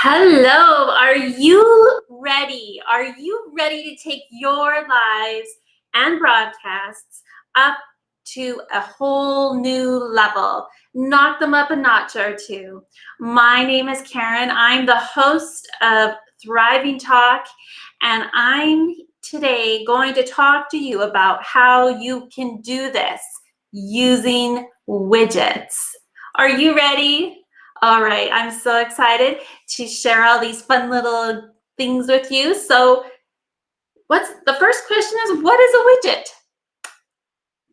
Hello, are you ready? Are you ready to take your lives and broadcasts up to a whole new level? Knock them up a notch or two. My name is Karen. I'm the host of Thriving Talk, and I'm today going to talk to you about how you can do this using widgets. Are you ready? All right, I'm so excited to share all these fun little things with you. So what's the first question is, what is a widget?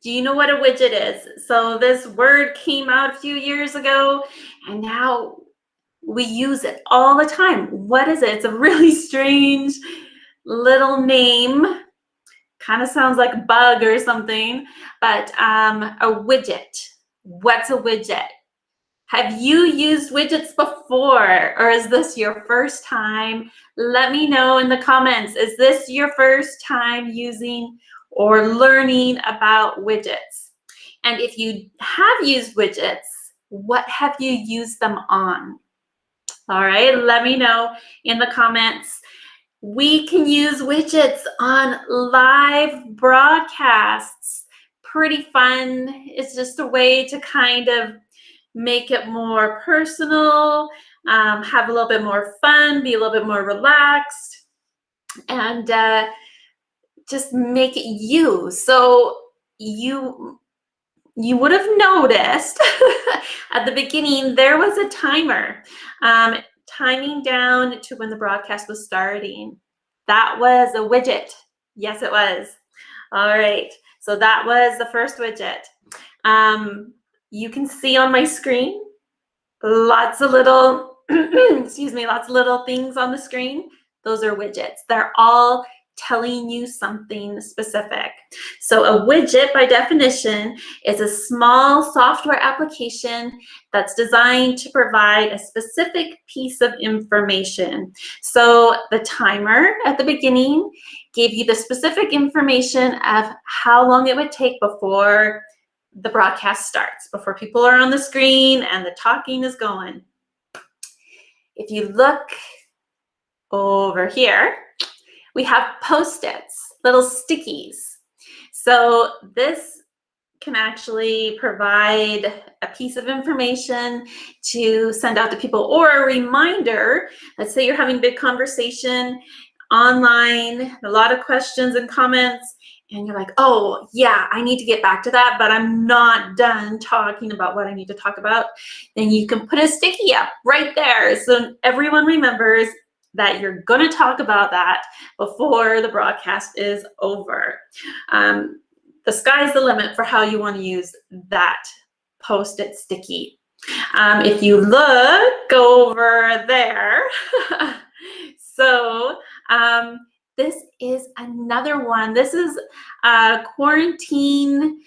Do you know what a widget is? So this word came out a few years ago and now we use it all the time. What is it? It's a really strange little name. Kind of sounds like bug or something, but a widget. What's a widget? Have you used widgets before, or is this your first time? Let me know in the comments. Is this your first time using or learning about widgets? And if you have used widgets, what have you used them on? All right, let me know in the comments. We can use widgets on live broadcasts. Pretty fun. It's just a way to kind of make it more personal, have a little bit more fun, be a little bit more relaxed, and just make it you. So you would have noticed at the beginning there was a timer timing down to when the broadcast was starting. That was a widget. Yes, it was. All right, so that was the first widget. You can see on my screen lots of little, excuse me, lots of little things on the screen. Those are widgets. They're all telling you something specific. So a widget, by definition, is a small software application that's designed to provide a specific piece of information. So the timer at the beginning gave you the specific information of how long it would take before the broadcast starts, before people are on the screen and the talking is going. If you look over here, we have Post-its, little stickies. So this can actually provide a piece of information to send out to people, or a reminder. Let's say you're having a big conversation online, a lot of questions and comments, and you're like, oh yeah, I need to get back to that, but I'm not done talking about what I need to talk about. Then you can put a sticky up right there so everyone remembers that you're gonna talk about that before the broadcast is over. The sky's the limit for how you want to use that Post-it sticky. If you look over there, so this is another one. This is a quarantine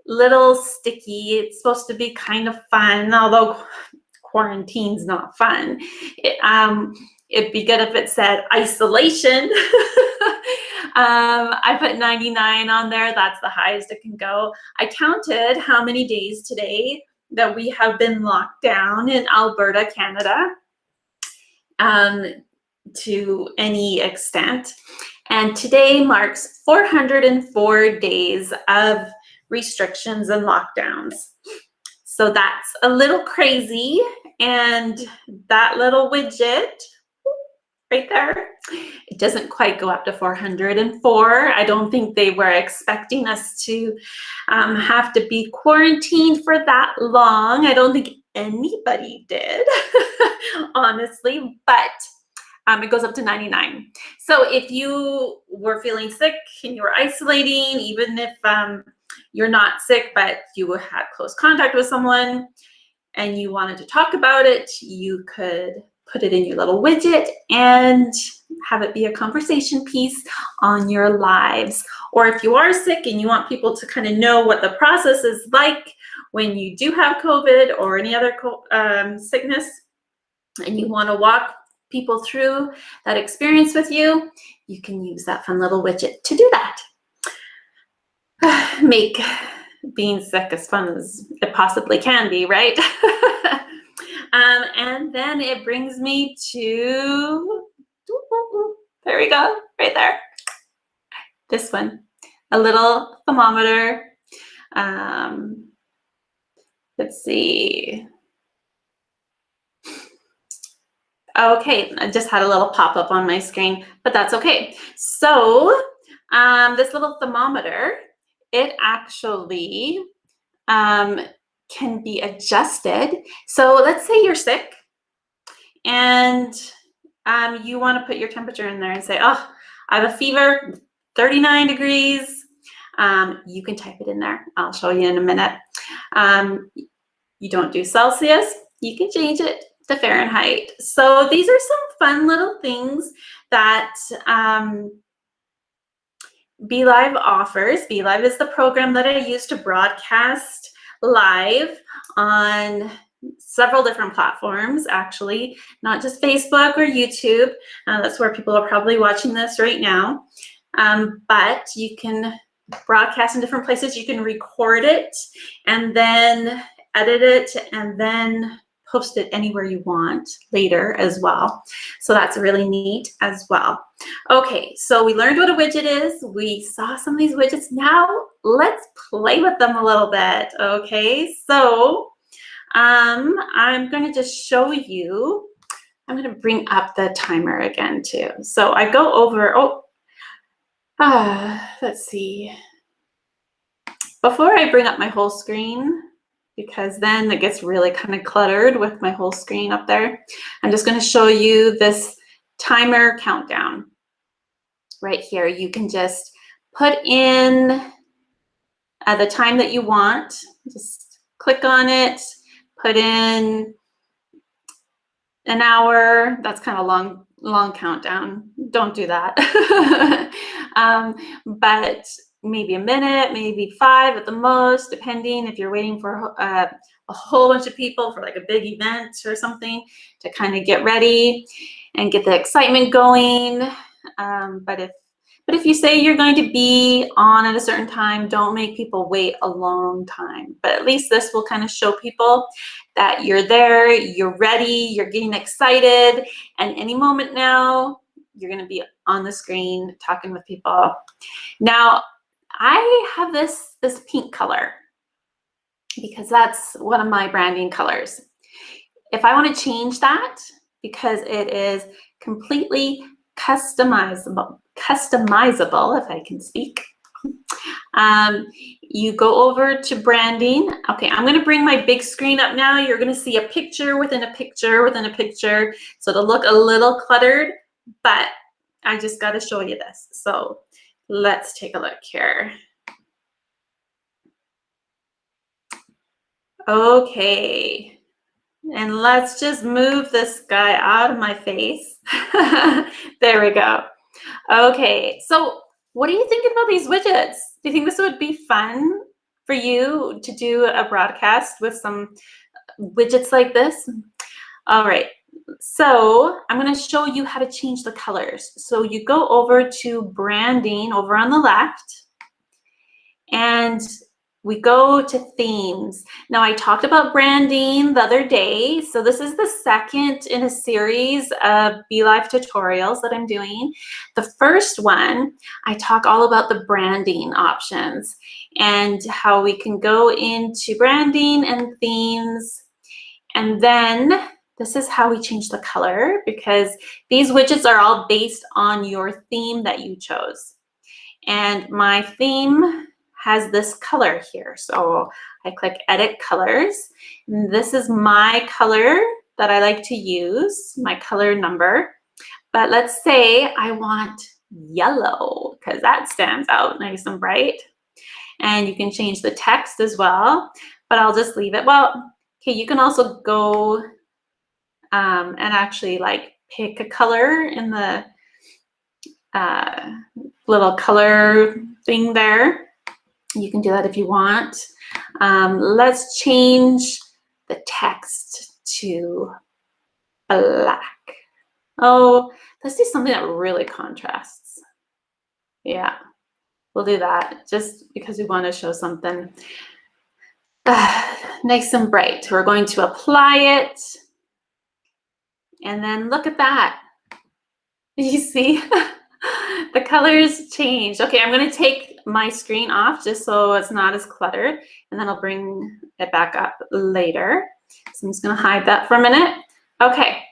little sticky. It's supposed to be kind of fun, although quarantine's not fun. It'd be good if it said isolation. I put 99 on there. That's the highest it can go. I counted how many days today that we have been locked down in Alberta, Canada, to any extent. And today marks 404 days of restrictions and lockdowns. So that's a little crazy. And that little widget right there, it doesn't quite go up to 404. I don't think they were expecting us to have to be quarantined for that long. I don't think anybody did, honestly, but it goes up to 99. So if you were feeling sick and you were isolating, even if you're not sick, but you had close contact with someone and you wanted to talk about it, you could put it in your little widget and have it be a conversation piece on your lives. Or if you are sick and you want people to kind of know what the process is like when you do have COVID or any other sickness, and you want to walk people through that experience with you, you can use that fun little widget to do that. Make being sick as fun as it possibly can be, right? And then it brings me to, there we go, right there. This one, a little thermometer. Let's see. Okay, I just had a little pop-up on my screen, but that's okay. So this little thermometer, it actually can be adjusted. So let's say you're sick and you want to put your temperature in there and say, oh, I have a fever, 39 degrees. You can type it in there. I'll show you in a minute. You don't do Celsius, you can change it to Fahrenheit. So these are some fun little things that BeLive offers. BeLive is the program that I use to broadcast live on several different platforms, actually, not just Facebook or YouTube. That's where people are probably watching this right now. But you can broadcast in different places. You can record it and then edit it and then post it anywhere you want later as well. So that's really neat as well. Okay, so we learned what a widget is. We saw some of these widgets. Now let's play with them a little bit. Okay, so I'm going to just show you. I'm going to bring up the timer again too. So I go over, let's see. Before I bring up my whole screen, because then it gets really kind of cluttered with my whole screen up there, I'm just going to show you this timer countdown right here. You can just put in the time that you want. Just click on it, put in an hour. That's kind of long countdown. Don't do that. But maybe a minute, maybe 5 at the most, depending if you're waiting for a whole bunch of people for like a big event or something to kind of get ready and get the excitement going. But if you say you're going to be on at a certain time, don't make people wait a long time. But at least this will kind of show people that you're there, you're ready, you're getting excited, and any moment now, you're going to be on the screen talking with people. Now, I have this pink color because that's one of my branding colors. If I want to change that, because it is completely customizable, if I can speak, you go over to branding. Okay, I'm going to bring my big screen up now. You're going to see a picture within a picture within a picture. So it'll look a little cluttered, but I just got to show you this. So let's take a look here. Okay, and let's just move this guy out of my face. There we go. Okay, so what are you thinking about these widgets? Do you think this would be fun for you to do a broadcast with some widgets like this? All right, so I'm going to show you how to change the colors. So you go over to branding over on the left, and we go to themes. Now, I talked about branding the other day. So this is the second in a series of BeLive tutorials that I'm doing. The first one, I talk all about the branding options and how we can go into branding and themes. And then this is how we change the color, because these widgets are all based on your theme that you chose. And my theme has this color here. So I click edit colors. And this is my color that I like to use, my color number. But let's say I want yellow, because that stands out nice and bright. And you can change the text as well, but I'll just leave it. Well, okay, you can also go and actually like pick a color in the little color thing there. You can do that if you want. Let's change the text to black. Oh, let's do something that really contrasts. Yeah, we'll do that just because we want to show something nice and bright. We're going to apply it. And then look at that. You see? The colors changed. Okay, I'm going to take my screen off just so it's not as cluttered, and then I'll bring it back up later. So I'm just going to hide that for a minute. Okay,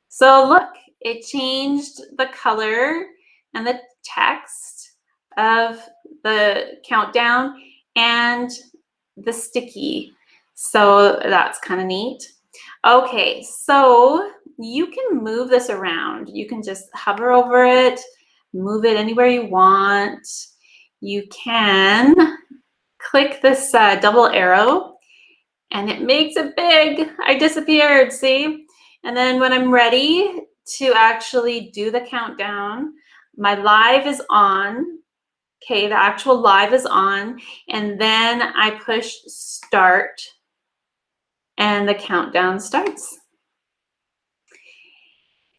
so look, it changed the color and the text of the countdown and the sticky. So that's kind of neat. Okay, so you can move this around. You can just hover over it, move it anywhere you want. You can click this double arrow and it makes it big. I disappeared, see? And then when I'm ready to actually do the countdown, my live is on. Okay, the actual live is on. And then I push start and the countdown starts.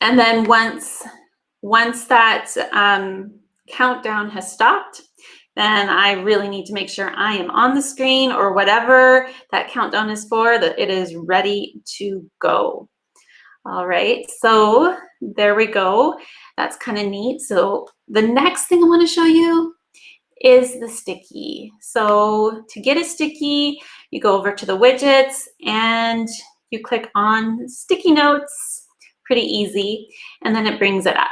And then once that countdown has stopped, then I really need to make sure I am on the screen, or whatever that countdown is for, that it is ready to go. All right, so there we go. That's kind of neat. So the next thing I want to show you is the sticky. So to get a sticky, you go over to the widgets and you click on sticky notes. Pretty easy, and then it brings it up.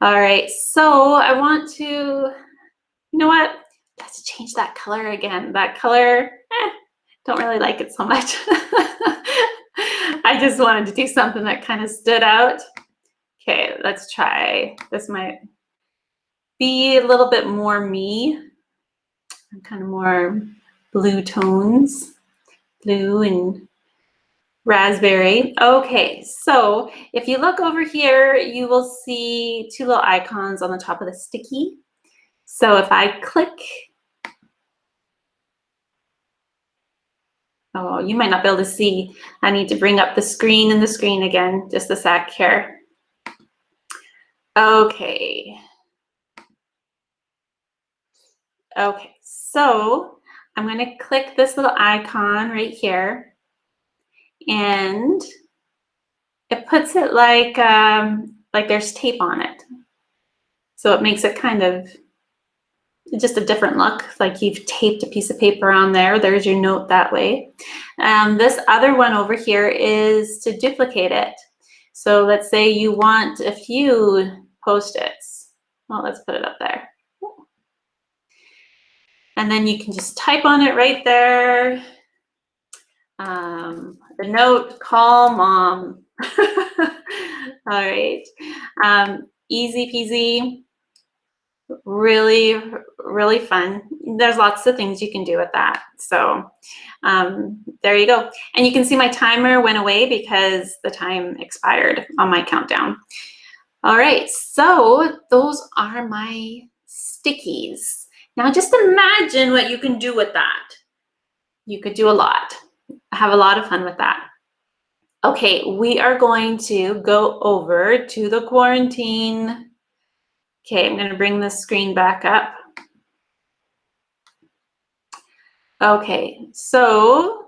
All right, so I want to, you know what? Let's change that color again. That color, don't really like it so much. I just wanted to do something that kind of stood out. Okay, let's try. This might be a little bit more me. Kind of more blue tones, blue and raspberry. Okay, so if you look over here, you will see two little icons on the top of the sticky. So if I click, oh, you might not be able to see. I need to bring up the screen and the screen again. Just a sec here. Okay. Okay, so I'm going to click this little icon right here, and it puts it like there's tape on it. So it makes it kind of just a different look, like you've taped a piece of paper on there. There's your note that way. This other one over here is to duplicate it. So let's say you want a few Post-its. Well, let's put it up there. And then you can just type on it right there. The note, call mom. All right. Easy peasy. Really, really fun. There's lots of things you can do with that. So there you go. And you can see my timer went away because the time expired on my countdown. All right, so those are my stickies. Now just imagine what you can do with that. You could do a lot. Have a lot of fun with that. Okay, we are going to go over to the quarantine. Okay, I'm going to bring the screen back up. Okay, so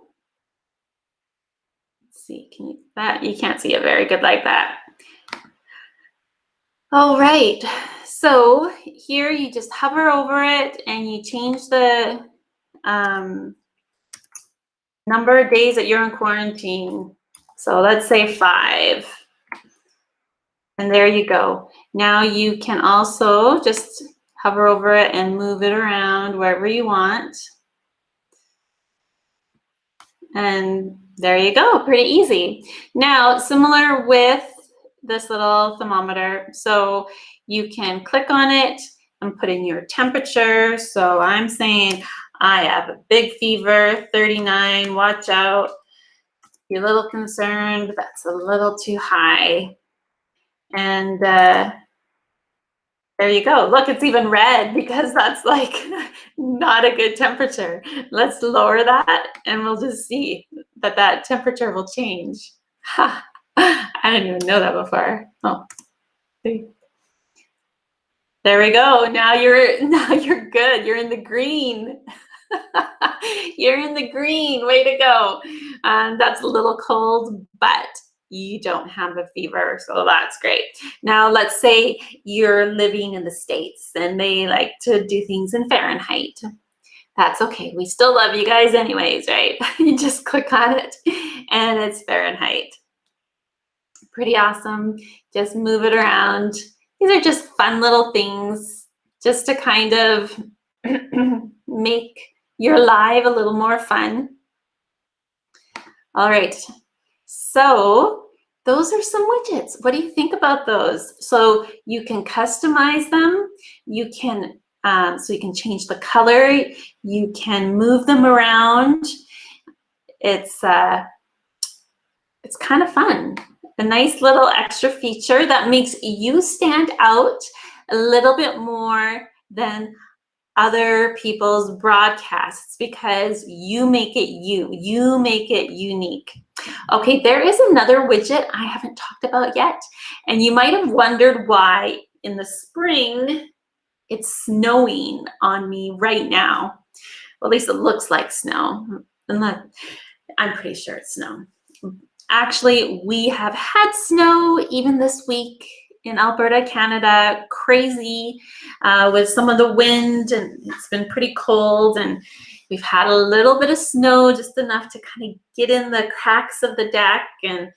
let's see, can you, that you can't see it very good like that. All right, so here you just hover over it and you change the number of days that you're in quarantine. So let's say 5. And there you go. Now you can also just hover over it and move it around wherever you want. And there you go, pretty easy. Now, similar with this little thermometer, so you can click on it and put in your temperature. So I'm saying I have a big fever, 39, watch out. You're a little concerned, that's a little too high. And there you go. Look, it's even red because that's like not a good temperature. Let's lower that and we'll just see that that temperature will change. Ha! I didn't even know that before. Oh, see. There we go. Now you're good. You're in the green. You're in the green. Way to go. That's a little cold, but you don't have a fever, so that's great. Now, let's say you're living in the States and they like to do things in Fahrenheit. That's okay. We still love you guys anyways, right? You just click on it and it's Fahrenheit. Pretty awesome. Just move it around. These are just fun little things just to kind of make your live a little more fun. All right, so those are some widgets. What do you think about those? So you can customize them. You can so you can change the color. You can move them around. It's kind of fun. A nice little extra feature that makes you stand out a little bit more than other people's broadcasts because you make it you make it unique. Okay, there is another widget I haven't talked about yet, and you might have wondered why in the spring it's snowing on me right now. Well, at least it looks like snow. I'm pretty sure it's snow. Actually, we have had snow even this week in Alberta, Canada. Crazy with some of the wind, and it's been pretty cold, and we've had a little bit of snow, just enough to kind of get in the cracks of the deck and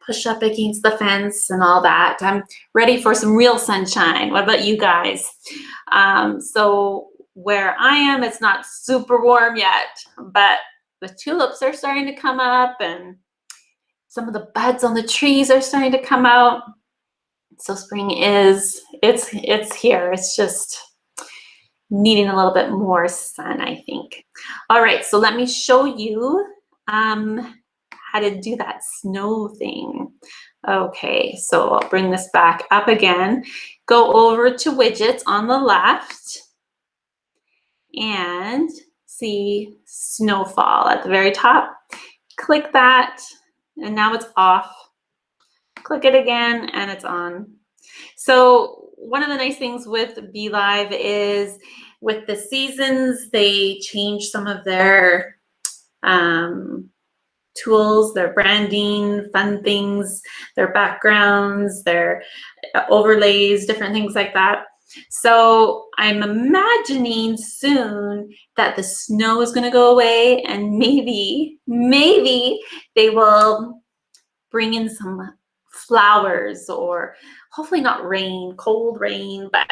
push up against the fence and all that. I'm ready for some real sunshine. What about you guys? So where I am, it's not super warm yet, but the tulips are starting to come up and some of the buds on the trees are starting to come out. So spring it's here. It's just needing a little bit more sun, I think. All right, so let me show you how to do that snow thing. Okay, so I'll bring this back up again. Go over to widgets on the left and see snowfall at the very top. Click that, and now it's off. Click it again, and it's on. So one of the nice things with BeLive is with the seasons, they change some of their tools, their branding, fun things, their backgrounds, their overlays, different things like that. So I'm imagining soon that the snow is going to go away, and maybe they will bring in some flowers, or hopefully not rain, cold rain, but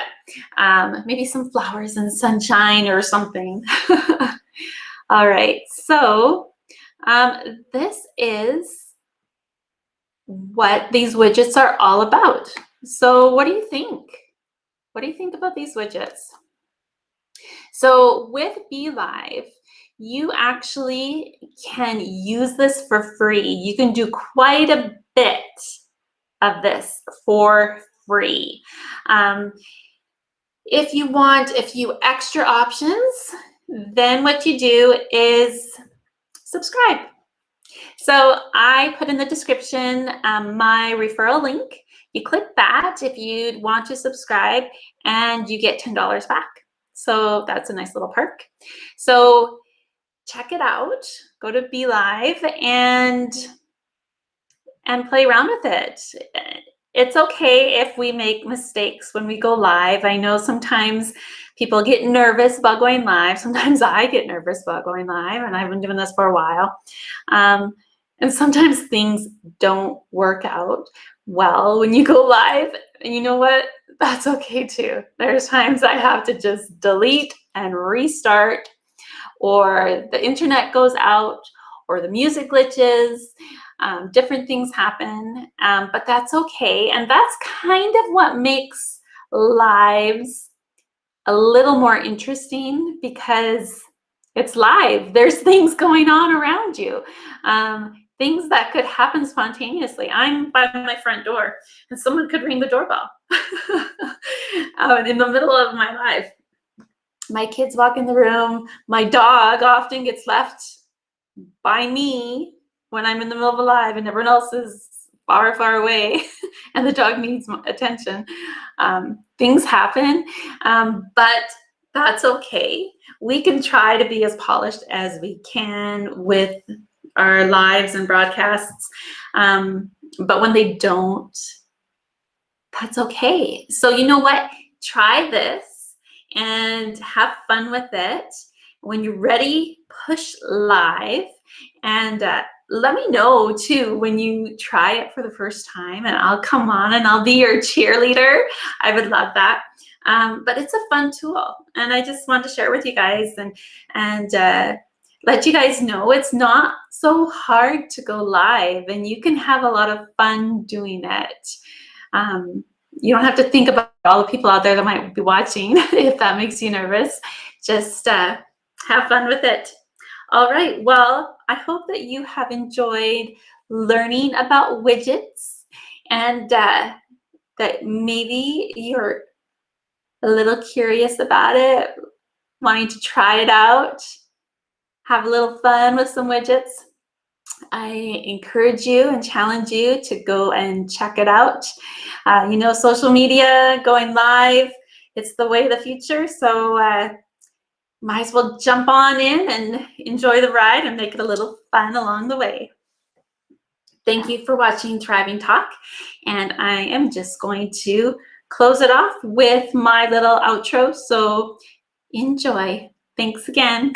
maybe some flowers and sunshine or something. All right, so this is what these widgets are all about. So what do you think? What do you think about these widgets? So with BeLive, you actually can use this for free. You can do quite a bit of this for free. If you want a few extra options, then what you do is subscribe. So I put in the description my referral link. You click that if you want to subscribe, and you get $10 back. So that's a nice little perk. So check it out. Go to BeLive and play around with it. It's okay if we make mistakes when we go live. I know sometimes people get nervous about going live. Sometimes I get nervous about going live, and I've been doing this for a while. And sometimes things don't work out well when you go live. And you know what? That's okay too. There's times I have to just delete and restart, or the internet goes out, or the music glitches. Different things happen, but that's okay. And that's kind of what makes lives a little more interesting, because it's live. There's things going on around you, things that could happen spontaneously. I'm by my front door and someone could ring the doorbell in the middle of my live. My kids walk in the room. My dog often gets left by me when I'm in the middle of a live and everyone else is far, far away and the dog needs attention. Things happen, but that's okay. We can try to be as polished as we can with our lives and broadcasts. But when they don't, that's okay. So you know what? Try this and have fun with it. When you're ready, push live, and let me know too when you try it for the first time, and I'll come on and I'll be your cheerleader. I would love that. But it's a fun tool, and I just want to share it with you guys and let you guys know it's not so hard to go live, and you can have a lot of fun doing it. You don't have to think about all the people out there that might be watching if that makes you nervous. Just have fun with it. All right, well, I hope that you have enjoyed learning about widgets, and that maybe you're a little curious about it, wanting to try it out, have a little fun with some widgets. I encourage you and challenge you to go and check it out. You know, social media, going live, it's the way of the future. So might as well jump on in and enjoy the ride and make it a little fun along the way. Thank you for watching Thriving Talk. And I am just going to close it off with my little outro. So enjoy. Thanks again.